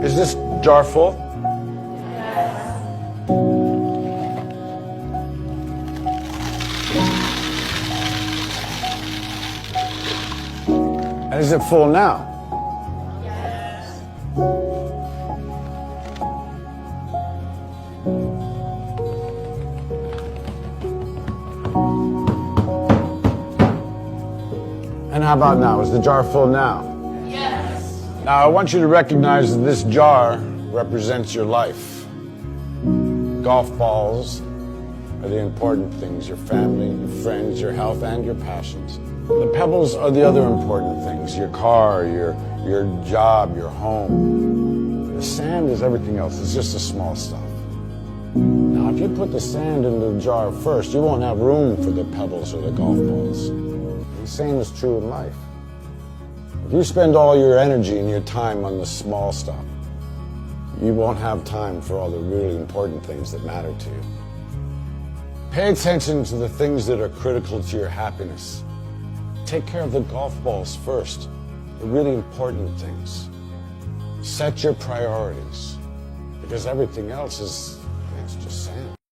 Is this jar full? And is it full now? And how about now? Is the jar full now? Yes. Now I want you to recognize that this jar represents your life. Golf balls are the important things, your family, your friends, your health, and your passions. The pebbles are the other important things, your car, your job, your home. The sand is everything else, it's just the small stuff. Now, if you put the sand in the jar first, you won't have room for the pebbles or the golf balls. The same is true in life. If you spend all your energy and your time on the small stuff, you won't have time for all the really important things that matter to you. Pay attention to the things that are critical to your happiness. Take care of the golf balls first, the really important things. Set your priorities, because everything else is just sand.